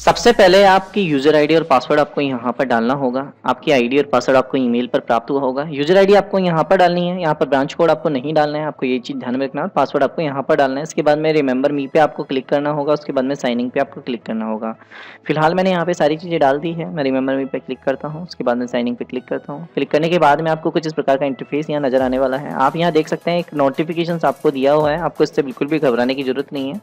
सबसे पहले आपकी यूज़र आईडी और पासवर्ड आपको यहाँ पर डालना होगा। आपकी आईडी और पासवर्ड आपको ईमेल पर प्राप्त हुआ होगा। यूज़र आईडी आपको यहाँ पर डालनी है, यहाँ पर ब्रांच कोड आपको नहीं डालना है, आपको ये चीज़ ध्यान में रखना है। और पासवर्ड आपको यहाँ पर डालना है। इसके बाद में रिमेंबर मी पे आपको क्लिक करना होगा, उसके बाद में साइन इन पे आपको क्लिक करना होगा। फिलहाल मैंने यहाँ पे सारी चीज़ें डाल दी है। मैं रिमेंबर मी पे क्लिक करता हूँ, उसके बाद में साइन इन पे क्लिक करता हूँ। क्लिक करने के बाद में आपको कुछ इस प्रकार का इंटरफेस यहाँ नज़र आने वाला है। आप यहाँ देख सकते हैं एक नोटिफिकेशन आपको दिया हुआ है, आपको इससे बिल्कुल भी घबराने की जरूरत नहीं है।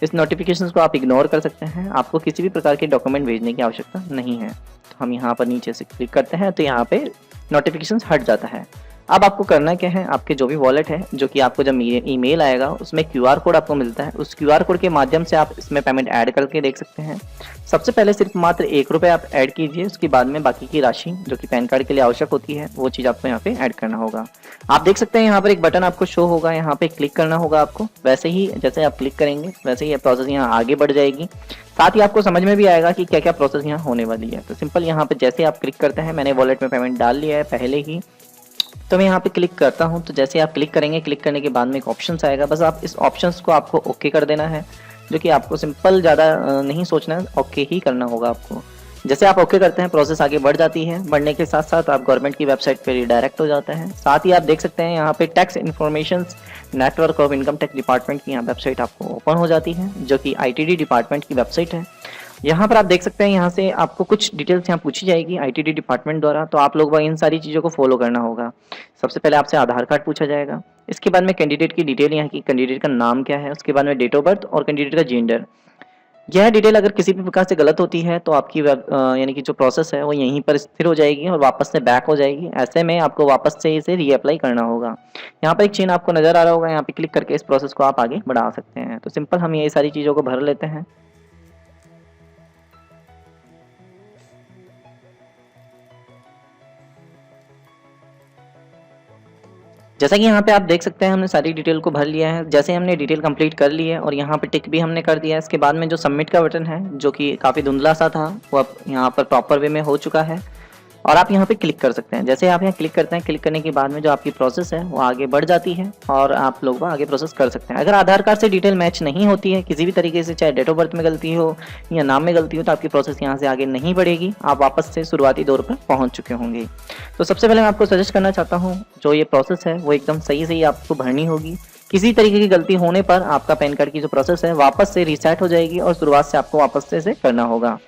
इस नोटिफिकेशंस को आप इग्नोर कर सकते हैं। आपको किसी भी प्रकार के डॉक्यूमेंट भेजने की आवश्यकता नहीं है। तो हम यहाँ पर नीचे से क्लिक करते हैं तो यहाँ पे नोटिफिकेशंस हट जाता है। अब आपको करना क्या है, आपके जो भी वॉलेट है, जो कि आपको जब ईमेल आएगा उसमें क्यूआर कोड आपको मिलता है, उस क्यूआर कोड के माध्यम से आप इसमें पेमेंट ऐड करके देख सकते हैं। सबसे पहले सिर्फ मात्र ₹1 आप ऐड कीजिए, उसके बाद में बाकी की राशि जो कि पैन कार्ड के लिए आवश्यक होती है वो चीज़ आपको यहाँ पे ऐड करना होगा। आप देख सकते हैं यहाँ पर एक बटन आपको शो होगा, यहाँ पे क्लिक करना होगा आपको। वैसे ही जैसे आप क्लिक करेंगे वैसे ही प्रोसेस यहाँ आगे बढ़ जाएगी। साथ ही आपको समझ में भी आएगा कि क्या क्या प्रोसेस यहाँ होने वाली है। तो सिंपल यहाँ पे जैसे आप क्लिक करते हैं, मैंने वॉलेट में पेमेंट डाल लिया है पहले ही, तो मैं यहाँ पे क्लिक करता हूँ। तो जैसे आप क्लिक करेंगे, क्लिक करने के बाद में एक ऑप्शंस आएगा, बस आप इस ऑप्शंस को आपको ओके कर देना है, जो कि आपको सिंपल ज़्यादा नहीं सोचना है, ओके ही करना होगा आपको। जैसे आप ओके करते हैं प्रोसेस आगे बढ़ जाती है। बढ़ने के साथ साथ आप गवर्नमेंट की वेबसाइट पे रिडायरेक्ट हो जाते हैं। साथ ही आप देख सकते हैं यहाँ पे tax information network of income tax department की यहाँ वेबसाइट आपको ओपन हो जाती है, जो कि आईटीडी डिपार्टमेंट की वेबसाइट है। यहाँ पर आप देख सकते हैं, यहाँ से आपको कुछ डिटेल्स यहाँ पूछी जाएगी आईटीडी डिपार्टमेंट द्वारा, तो आप लोग इन सारी चीज़ों को फॉलो करना होगा। सबसे पहले आपसे आधार कार्ड पूछा जाएगा, इसके बाद में कैंडिडेट की डिटेल, यहाँ की कैंडिडेट का नाम क्या है, उसके बाद में डेट ऑफ बर्थ और कैंडिडेट का जेंडर। यह डिटेल अगर किसी भी प्रकार से गलत होती है तो आपकी यानी कि जो प्रोसेस है वो यहीं पर स्थिर हो जाएगी और वापस से बैक हो जाएगी। ऐसे में आपको वापस से इसे रीअप्लाई करना होगा। यहाँ पर एक चेन आपको नजर आ रहा होगा, यहाँ पे क्लिक करके इस प्रोसेस को आप आगे बढ़ा सकते हैं। तो सिंपल हम ये सारी चीज़ों को भर लेते हैं। जैसा कि यहाँ पे आप देख सकते हैं हमने सारी डिटेल को भर लिया है। जैसे हमने डिटेल कंप्लीट कर ली है और यहाँ पे टिक भी हमने कर दिया है। इसके बाद में जो सबमिट का बटन है, जो कि काफ़ी धुंधला सा था, वो अब यहाँ पर प्रॉपर वे में हो चुका है और आप यहाँ पे क्लिक कर सकते हैं। जैसे आप यहाँ क्लिक करते हैं, क्लिक करने के बाद में जो आपकी प्रोसेस है वो आगे बढ़ जाती है और आप लोग वो आगे प्रोसेस कर सकते हैं। अगर आधार कार्ड से डिटेल मैच नहीं होती है किसी भी तरीके से, चाहे डेट ऑफ बर्थ में गलती हो या नाम में गलती हो, तो आपकी प्रोसेस यहाँ से आगे नहीं बढ़ेगी। आप वापस से शुरुआती दौर पर पहुँच चुके होंगे। तो सबसे पहले मैं आपको सजेस्ट करना चाहता हूँ, जो ये प्रोसेस है वो एकदम सही सही आपको भरनी होगी। किसी तरीके की गलती होने पर आपका पैन कार्ड की जो प्रोसेस है वापस से रीसेट हो जाएगी और शुरुआत से आपको वापस से इसे करना होगा।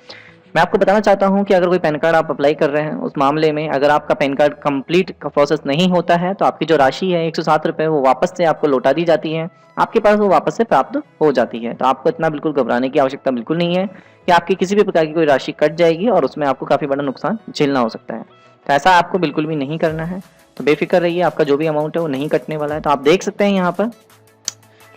मैं आपको बताना चाहता हूं कि अगर कोई पैन कार्ड आप अप्लाई कर रहे हैं, उस मामले में अगर आपका पैन कार्ड कंप्लीट का प्रोसेस नहीं होता है तो आपकी जो राशि है ₹107 वो वापस से आपको लौटा दी जाती है, आपके पास वो वापस से प्राप्त हो जाती है। तो आपको इतना बिल्कुल घबराने की आवश्यकता बिल्कुल नहीं है कि आपकी किसी भी प्रकार की कोई राशि कट जाएगी और उसमें आपको काफ़ी बड़ा नुकसान झेलना हो सकता है। तो ऐसा आपको बिल्कुल भी नहीं करना है। तो बेफिक्र रहिए, आपका जो भी अमाउंट है वो नहीं कटने वाला है। तो आप देख सकते हैं यहाँ पर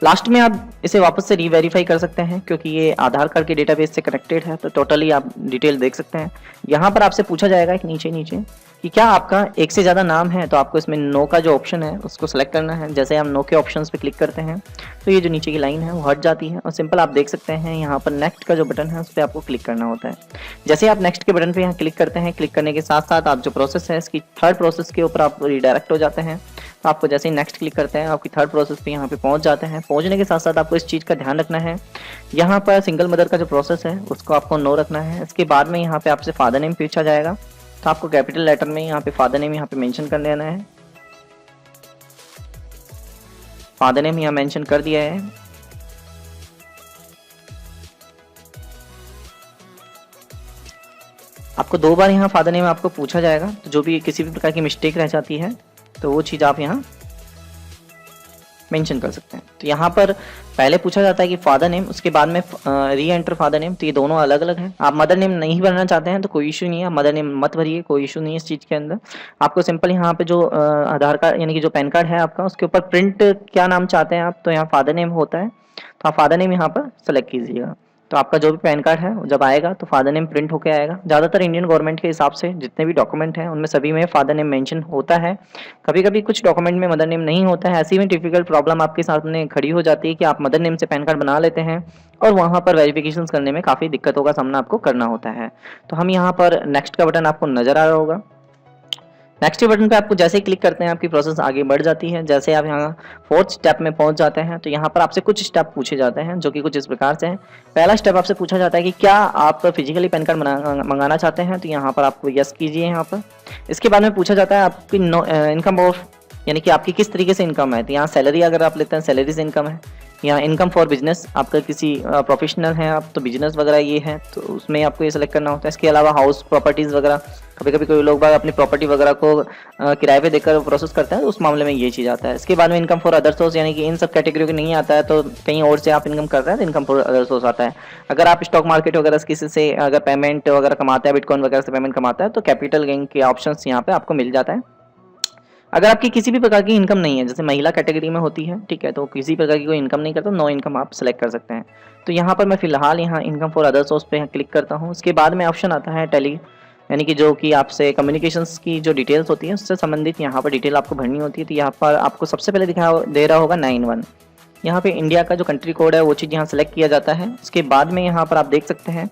लास्ट में आप इसे वापस से रीवेरीफाई कर सकते हैं, क्योंकि ये आधार कार्ड के डेटाबेस से कनेक्टेड है। तो टोटली आप डिटेल देख सकते हैं। यहाँ पर आपसे पूछा जाएगा एक नीचे नीचे कि क्या आपका एक से ज़्यादा नाम है, तो आपको इसमें नो का जो ऑप्शन है उसको सेलेक्ट करना है। जैसे हम नो के ऑप्शंस पे क्लिक करते हैं तो ये जो नीचे की लाइन है वो हट जाती है और सिंपल आप देख सकते हैं यहाँ पर नेक्स्ट का जो बटन है उस पर आपको क्लिक करना होता है। जैसे आप नेक्स्ट के बटन पे यहाँ क्लिक करते हैं, क्लिक करने के साथ साथ आप जो प्रोसेस है इसकी थर्ड प्रोसेस के ऊपर आप रिडायरेक्ट हो जाते हैं। तो आपको जैसे ही नेक्स्ट क्लिक करते हैं आपकी थर्ड प्रोसेस पे यहाँ पे पहुँच जाते हैं। पहुँचने के साथ साथ आपको इस चीज़ का ध्यान रखना है, यहाँ पर सिंगल मदर का जो प्रोसेस है उसको आपको नो रखना है। इसके बाद में यहाँ पे आपसे फादर नेम पूछा जाएगा, तो आपको कैपिटल लेटर में यहाँ पे फादर नेम यहाँ पे मेंशन कर देना है। फादर नेम यहाँ मेंशन कर दिया है। आपको 2 बार यहाँ फादर नेम आपको पूछा जाएगा, तो जो भी किसी भी प्रकार की मिस्टेक रह जाती है तो वो चीज़ आप यहाँ मेंशन कर सकते हैं। तो यहाँ पर पहले पूछा जाता है कि फादर नेम, उसके बाद में री एंटर फादर नेम। तो ये दोनों अलग अलग हैं। आप मदर नेम नहीं भरना चाहते हैं तो कोई इशू नहीं है, मदर नेम मत भरिए, कोई इशू नहीं है इस चीज़ के अंदर। आपको सिंपल यहाँ पे जो आधार कार्ड यानी कि जो पैन कार्ड है आपका, उसके ऊपर प्रिंट क्या नाम चाहते हैं आप, तो यहाँ फादर नेम होता है, तो आप फादर नेम यहाँ पर सेलेक्ट कीजिएगा। तो आपका जो भी पैन कार्ड है जब आएगा तो फादर नेम प्रिंट होकर आएगा। ज़्यादातर इंडियन गवर्नमेंट के हिसाब से जितने भी डॉक्यूमेंट हैं उनमें सभी में फादर नेम मेंशन होता है। कभी कभी कुछ डॉक्यूमेंट में मदर नेम नहीं होता है। ऐसी में डिफिकल्ट प्रॉब्लम आपके सामने खड़ी हो जाती है कि आप मदर नेम से पैन कार्ड बना लेते हैं और वहाँ पर वेरिफिकेशन करने में काफ़ी दिक्कतों का सामना आपको करना होता है। तो हम यहाँ पर नेक्स्ट का बटन आपको नज़र आ रहा होगा। नेक्स्ट बटन पे आपको जैसे ही क्लिक करते हैं आपकी प्रोसेस आगे बढ़ जाती है। जैसे आप यहाँ 4th स्टेप में पहुंच जाते हैं तो यहाँ पर आपसे कुछ स्टेप पूछे जाते हैं जो कि कुछ इस प्रकार से हैं। पहला स्टेप आपसे पूछा जाता है कि क्या आप फिजिकली पैन कार्ड मंगाना चाहते हैं, तो यहाँ पर आपको यस कीजिए यहाँ पर। इसके बाद में पूछा जाता है आपकी इनकम ऑफ, यानी कि आपकी किस तरीके से इनकम है। तो यहाँ सैलरी अगर आप लेते हैं सैलरी से इनकम है, यहाँ इनकम फॉर बिजनेस आपका किसी प्रोफेशनल है आप तो बिजनेस वगैरह ये है तो उसमें आपको ये सेलेक्ट करना होता है। इसके अलावा हाउस प्रॉपर्टीज़ वगैरह, कभी कभी कोई लोग बाग अपनी प्रॉपर्टी वगैरह को किराए पे देकर प्रोसेस करते हैं तो उस मामले में ये चीज़ आता है। इसके बाद में इनकम फॉर अदर सोर्स, यानी कि इन सब कैटेगरी को नहीं आता है तो कहीं और से आप इनकम कर रहे हैं तो इनकम फॉर अदर सोर्स आता है। अगर आप स्टॉक मार्केट वगैरह से किसी से अगर पेमेंट वगैरह कमाते हैं, बिटकॉइन वगैरह से पेमेंट कमाता है तो कैपिटल गेन के ऑप्शन यहाँ पे आपको मिल जाता है। अगर आपकी किसी भी प्रकार की इनकम नहीं है, जैसे महिला कैटेगरी में होती है, ठीक है, तो किसी प्रकार की कोई इनकम नहीं करता, नो इनकम आप सेलेक्ट कर सकते हैं। तो यहाँ पर मैं फिलहाल यहाँ इनकम फॉर अदर सोर्स पे क्लिक करता हूँ। उसके बाद में ऑप्शन आता है टेली, यानी कि जो कि आपसे कम्युनिकेशंस की जो डिटेल्स होती है उससे संबंधित यहाँ पर डिटेल आपको भरनी होती है। तो यहाँ पर आपको सबसे पहले दे रहा होगा 91, यहाँ पे इंडिया का जो कंट्री कोड है वो चीज़ यहाँ सेलेक्ट किया जाता है। उसके बाद में यहाँ पर आप देख सकते हैं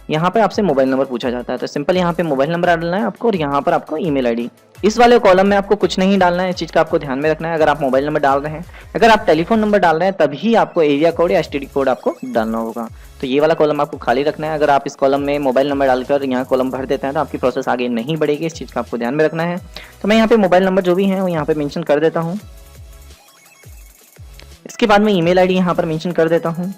यहाँ पे आपसे मोबाइल नंबर पूछा जाता है, तो सिंपल यहाँ पे मोबाइल नंबर डालना है आपको और यहाँ पर आपको ईमेल आईडी। इस वाले कॉलम में आपको कुछ नहीं डालना है, इस चीज़ का आपको ध्यान में रखना है। अगर आप मोबाइल नंबर डाल रहे हैं, अगर आप टेलीफोन नंबर डाल रहे हैं तभी आपको एरिया कोड या एसटीडी कोड आपको डालना होगा। तो ये वाला कॉलम आपको खाली रखना है। अगर आप इस कॉलम में मोबाइल नंबर डालकर यहाँ कॉलम भर देते हैं तो आपकी प्रोसेस आगे नहीं बढ़ेगी, इस चीज़ का आपको ध्यान में रखना है। तो मैं यहाँ पे मोबाइल नंबर जो भी है वो यहाँ पे मेंशन कर देता हूँ। इसके बाद में ईमेल आईडी यहाँ पर मेंशन कर देता हूँ।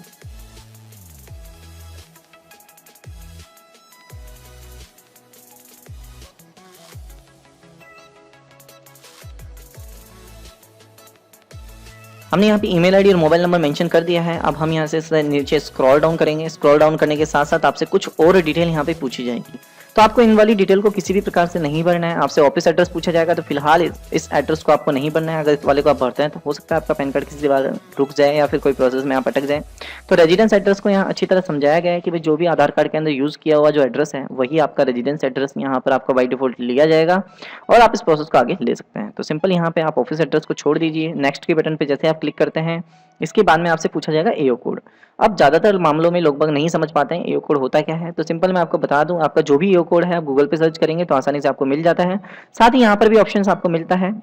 हमने यहाँ पे ईमेल आईडी और मोबाइल नंबर मेंशन कर दिया है। अब हम यहाँ से नीचे स्क्रॉल डाउन करेंगे। स्क्रॉल डाउन करने के साथ साथ आपसे कुछ और डिटेल यहाँ पे पूछी जाएगी, तो आपको इन वाली डिटेल को किसी भी प्रकार से नहीं भरना है। आपसे ऑफिस एड्रेस पूछा जाएगा तो फिलहाल इस एड्रेस को आपको नहीं भरना है। अगर इस वाले को आप भरते हैं तो हो सकता है आपका पैन कार्ड किसी बार रुक जाए या फिर कोई प्रोसेस में आप अटक जाए। तो रेजिडेंस एड्रेस को यहाँ अच्छी तरह समझाया गया है कि भाई जो भी आधार कार्ड के अंदर यूज़ किया हुआ जो एड्रेस है वही आपका रेजिडेंस एड्रेस यहाँ पर आपका बाई डिफॉल्ट लिया जाएगा और आप इस प्रोसेस को आगे ले सकते हैं। तो सिंपल यहाँ पे आप ऑफिस एड्रेस को छोड़ दीजिए। नेक्स्ट के बटन पे जैसे आप क्लिक करते हैं इसके बाद में आपसे पूछा जाएगा एओ कोड। अब ज़्यादातर मामलों में लोग बाग नहीं समझ पाते हैं एओ कोड होता क्या है, तो सिंपल मैं आपको बता दूं, आपका जो भी एओ कोड है आप गूगल पे सर्च करेंगे तो आसानी से आपको मिल जाता है। साथ ही यहाँ पर भी ऑप्शंस आपको मिलता है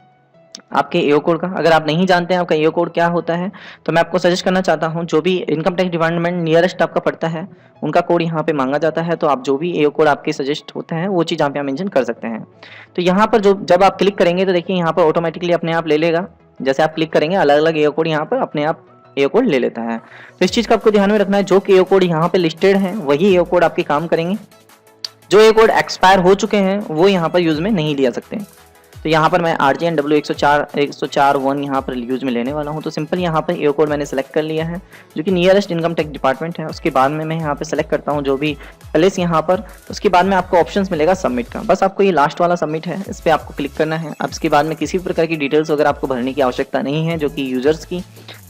आपके एओ कोड का। अगर आप नहीं जानते हैं आपका एओ कोड क्या होता है तो मैं आपको सजेस्ट करना चाहता हूं, जो भी इनकम टैक्स डिपार्टमेंट नियरेस्ट आपका पड़ता है उनका कोड यहाँ पे मांगा जाता है। तो आप जो भी एओ कोड आपके सजेस्ट होते हैं वो चीज़ यहाँ पे मेंशन कर सकते हैं। तो यहाँ पर जब आप क्लिक करेंगे तो देखिए यहाँ पर ऑटोमेटिकली अपने आप ले लेगा। जैसे आप क्लिक करेंगे अलग अलग एओ कोड यहाँ पर अपने आप एओ कोड ले लेता है। तो इस चीज़ का आपको ध्यान में रखना है, जो कि एओ कोड यहाँ पे लिस्टेड है वही एओ कोड आपके काम करेंगे। जो एओ कोड एक्सपायर हो चुके हैं वो यहाँ पर यूज़ में नहीं लिया सकते। तो यहाँ पर मैं RJNW 104(1) यहाँ पर यूज़ में लेने वाला हूँ। तो सिंपल यहाँ पर एओ कोड मैंने सेलेक्ट कर लिया है जो कि नियरेस्ट इनकम टैक्स डिपार्टमेंट है। उसके बाद में मैं यहाँ पे सेलेक्ट करता हूँ जो भी प्लेस यहाँ पर। उसके बाद में आपको ऑप्शंस मिलेगा सबमिट का, बस आपको ये लास्ट वाला सबमिट है, इस पर आपको क्लिक करना है। अब इसके बाद में किसी भी प्रकार की डिटेल्स वगैरह आपको भरने की आवश्यकता नहीं है जो कि यूजर्स की।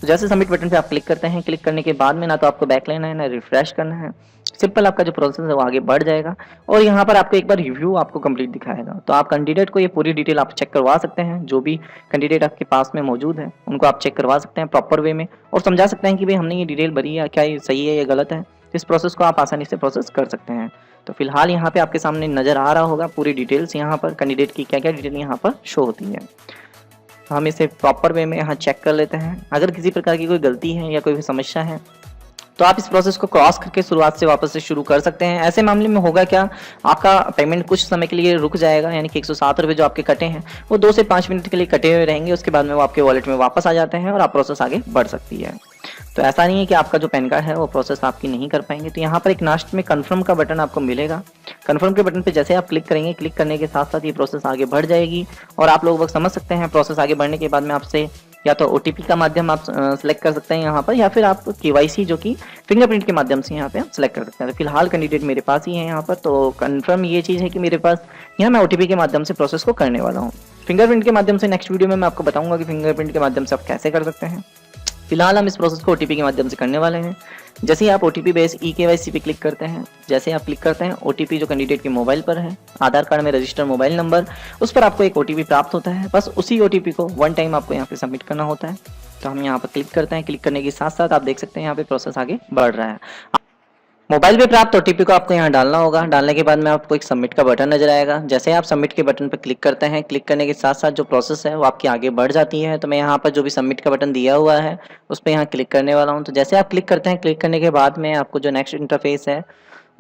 तो जैसे सबमिट बटन पर आप क्लिक करते हैं, क्लिक करने के बाद में ना तो आपको बैक लेना है ना रिफ्रेश करना है, सिंपल आपका जो प्रोसेस है वो आगे बढ़ जाएगा और यहाँ पर आपको एक बार रिव्यू आपको कंप्लीट दिखाएगा। तो आप कैंडिडेट को ये पूरी डिटेल आप चेक करवा सकते हैं, जो भी कैंडिडेट आपके पास में मौजूद है उनको आप चेक करवा सकते हैं प्रॉपर वे में और समझा सकते हैं कि भाई हमने ये डिटेल भरी है, क्या ये सही है या गलत है। इस प्रोसेस को आप आसानी से प्रोसेस कर सकते हैं। तो फिलहाल यहाँ पे आपके सामने नज़र आ रहा होगा पूरी डिटेल्स, यहाँ पर कैंडिडेट की क्या क्या डिटेल यहाँ पर शो होती है। हम इसे प्रॉपर वे में यहाँ चेक कर लेते हैं। अगर किसी प्रकार की कोई गलती है या कोई भी समस्या है तो आप इस प्रोसेस को क्रॉस करके शुरुआत से वापस से शुरू कर सकते हैं। ऐसे मामले में होगा क्या, आपका पेमेंट कुछ समय के लिए रुक जाएगा, यानी कि 107 रुपये जो आपके कटे हैं वो 2 से 5 मिनट के लिए कटे हुए रहेंगे। उसके बाद में वो आपके वॉलेट में वापस आ जाते हैं और आप प्रोसेस आगे बढ़ सकती है। तो ऐसा नहीं है कि आपका जो पैन कार्ड है वो प्रोसेस आपकी नहीं कर पाएंगे। तो यहाँ पर एक लास्ट में कन्फर्म का बटन आपको मिलेगा। कन्फर्म के बटन पे जैसे आप क्लिक करेंगे, क्लिक करने के साथ साथ ये प्रोसेस आगे बढ़ जाएगी और आप लोग समझ सकते हैं प्रोसेस आगे बढ़ने के बाद में आपसे या तो OTP का माध्यम आप सेलेक्ट कर सकते हैं यहाँ पर, या फिर आप KYC जो कि फिंगरप्रिंट के माध्यम से यहाँ पे आप सेलेक्ट कर सकते हैं। तो फिलहाल कैंडिडेट मेरे पास ही है यहाँ पर, तो कन्फर्म ये चीज़ है कि मेरे पास यहाँ मैं OTP के माध्यम से प्रोसेस को करने वाला हूँ। फिंगरप्रिंट के माध्यम से नेक्स्ट वीडियो में मैं आपको बताऊंगा कि फिंगरप्रिंट के माध्यम से आप कैसे कर सकते हैं। फिलहाल हम इस प्रोसेस को OTP के माध्यम से करने वाले हैं। जैसे ही आप OTP बेस eKYC पे क्लिक करते हैं, जैसे आप क्लिक करते हैं OTP जो कैंडिडेट के मोबाइल पर है, आधार कार्ड में रजिस्टर्ड मोबाइल नंबर, उस पर आपको एक OTP प्राप्त होता है। बस उसी OTP को वन टाइम आपको यहाँ पे सबमिट करना होता है। तो हम यहाँ पर क्लिक करते हैं, क्लिक करने के साथ साथ आप देख सकते हैं यहाँ पे प्रोसेस आगे बढ़ रहा है। मोबाइल पे प्राप्त ओटीपी को आपको यहाँ डालना होगा। डालने के बाद में आपको एक सबमिट का बटन नजर आएगा। जैसे आप सबमिट के बटन पर क्लिक करते हैं, क्लिक करने के साथ साथ जो प्रोसेस है वो आपकी आगे बढ़ जाती है। तो मैं यहाँ पर जो भी सबमिट का बटन दिया हुआ है उस पर यहाँ क्लिक करने वाला हूँ। तो जैसे आप क्लिक करते हैं, क्लिक करने के बाद में आपको जो नेक्स्ट इंटरफेस है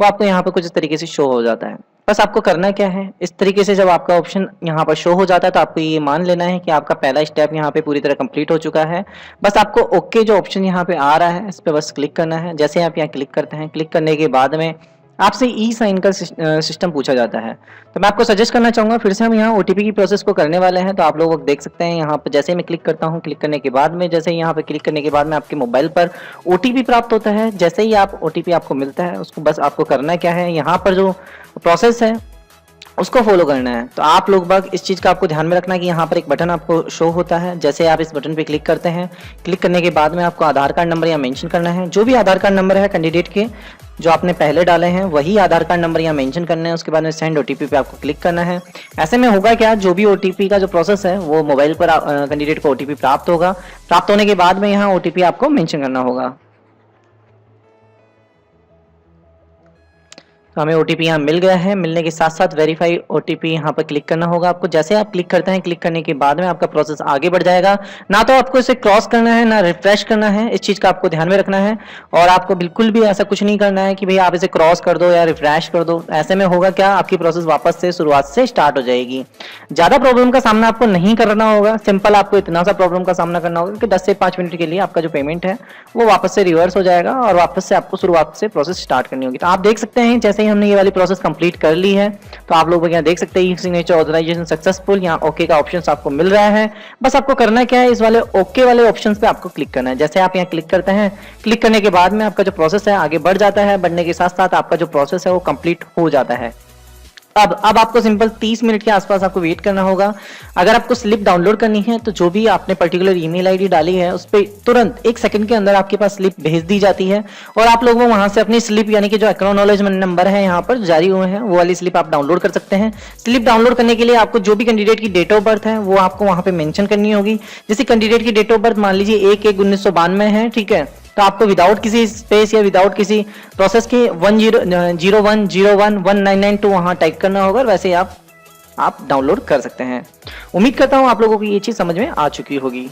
वो आपको यहाँ पर कुछ इस तरीके से शो हो जाता है। बस आपको करना क्या है, इस तरीके से जब आपका ऑप्शन यहाँ पर शो हो जाता है तो आपको ये मान लेना है कि आपका पहला स्टेप यहाँ पे पूरी तरह कंप्लीट हो चुका है। बस आपको ओके जो ऑप्शन यहाँ पे आ रहा है इस पर बस क्लिक करना है। जैसे आप यहाँ क्लिक करते हैं, क्लिक करने के बाद में आपसे ई साइन का सिस्टम पूछा जाता है। तो मैं आपको सजेस्ट करना चाहूंगा, फिर से हम यहाँ ओटीपी की प्रोसेस को करने वाले हैं। तो आप लोग देख सकते हैं यहाँ पर जैसे मैं क्लिक करता हूँ, क्लिक करने के बाद में जैसे यहाँ पे क्लिक करने के बाद में आपके मोबाइल पर ओटीपी प्राप्त होता है। जैसे ही आप ओटीपी आपको मिलता है उसको बस आपको करना क्या है, यहाँ पर जो प्रोसेस है उसको फॉलो करना है। तो आप लोग बाग इस चीज़ का आपको ध्यान में रखना है कि यहाँ पर एक बटन आपको शो होता है। जैसे आप इस बटन पे क्लिक करते हैं, क्लिक करने के बाद में आपको आधार कार्ड नंबर यहाँ मेंशन करना है। जो भी आधार कार्ड नंबर है कैंडिडेट के जो आपने पहले डाले हैं वही आधार कार्ड नंबर यहाँ मेंशन करना है। उसके बाद में सेंड ओटीपी पे आपको क्लिक करना है। ऐसे में होगा क्या, जो भी ओटीपी का जो प्रोसेस है वो मोबाइल पर कैंडिडेट को ओटीपी प्राप्त होगा। प्राप्त होने के बाद में यहाँ ओटीपी आपको मेंशन करना होगा। तो हमें ओटीपी यहाँ मिल गया है। मिलने के साथ साथ वेरीफाई ओटीपी यहाँ पर क्लिक करना होगा आपको। जैसे आप क्लिक करते हैं, क्लिक करने के बाद में आपका प्रोसेस आगे बढ़ जाएगा। ना तो आपको इसे क्रॉस करना है ना रिफ्रेश करना है, इस चीज का आपको ध्यान में रखना है। और आपको बिल्कुल भी ऐसा कुछ नहीं करना है कि भाई आप इसे क्रॉस कर दो या रिफ्रेश कर दो। ऐसे में होगा क्या, आपकी प्रोसेस वापस से शुरुआत से स्टार्ट हो जाएगी। ज्यादा प्रॉब्लम का सामना आपको नहीं करना होगा। सिंपल आपको इतना सा प्रॉब्लम का सामना करना होगा कि 10 से 5 मिनट के लिए आपका जो पेमेंट है वो वापस से रिवर्स हो जाएगा और वापस से आपको शुरुआत से प्रोसेस स्टार्ट करनी होगी। तो आप देख सकते हैं जैसे ही हमने ये वाली प्रोसेस कंप्लीट कर ली है तो आप लोग यहाँ देख सकते हैं सिग्नेचर ऑथराइजेशन सक्सेसफुल, यहाँ ओके का ऑप्शन आपको मिल रहा है। बस आपको करना क्या है, इस वाले ओके वाले ऑप्शन पे आपको क्लिक करना है। जैसे आप यहाँ क्लिक करते हैं, क्लिक करने के बाद में आपका जो प्रोसेस है आगे बढ़ जाता है। बढ़ने के साथ साथ आपका जो प्रोसेस है वो कंप्लीट हो जाता है। अब आपको सिंपल 30 मिनट के आसपास आपको वेट करना होगा। अगर आपको स्लिप डाउनलोड करनी है तो जो भी आपने पर्टिकुलर ईमेल आईडी डाली है उस पर तुरंत 1 सेकंड के अंदर आपके पास स्लिप भेज दी जाती है और आप लोग वो वहां से अपनी स्लिप यानी कि जो एक्नॉलेजमेंट नंबर है यहाँ पर जारी हुए हैं वो वाली स्लिप आप डाउनलोड कर सकते हैं। स्लिप डाउनलोड करने के लिए आपको जो भी कैंडिडेट की डेट ऑफ बर्थ है वो आपको वहां पे मेंशन करनी होगी। जैसे कैंडिडेट की डेट ऑफ बर्थ मान लीजिए 1/1/1992 है, ठीक है, तो आपको विदाउट किसी स्पेस या विदाउट किसी प्रोसेस के 1001011992 वहां टाइप करना होगा। वैसे आप डाउनलोड कर सकते हैं। उम्मीद करता हूं आप लोगों को ये चीज समझ में आ चुकी होगी।